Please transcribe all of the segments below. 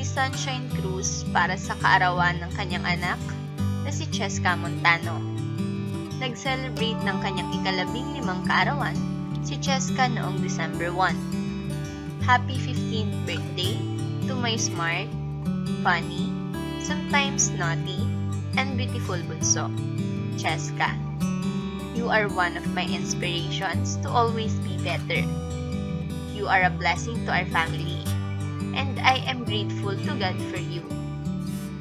si Sunshine Cruz para sa kaarawan ng kanyang anak na si Cheska Montano. Nag-celebrate ng kanyang ika-15 kaarawan si Cheska noong December 1. Happy 15th birthday to my smart, funny, sometimes naughty, and beautiful bunso, Cheska. You are one of my inspirations to always be better. You are a blessing to our family, and I am grateful to God for you.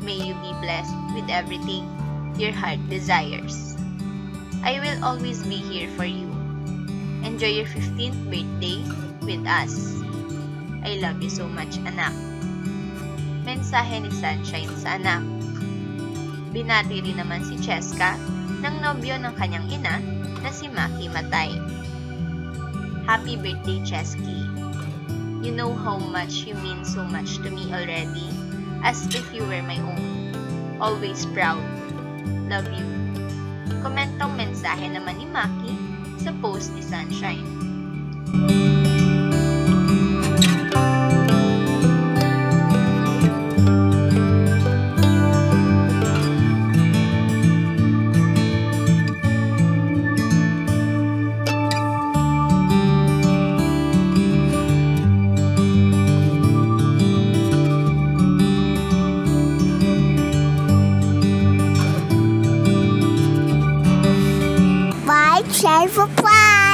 May you be blessed with everything your heart desires. I will always be here for you. Enjoy your 15th birthday with us. I love you so much, anak. Mensahe ni Sunshine sa anak. Binati rin naman si Cheska ng nobyo ng kanyang ina na si Maki Matay. Happy birthday, Cheski. You know how much you mean so much to me already, as if you were my own. Always proud. Love you. Komentong mensahe naman ni Maki sa post ni Sunshine. Share for fun.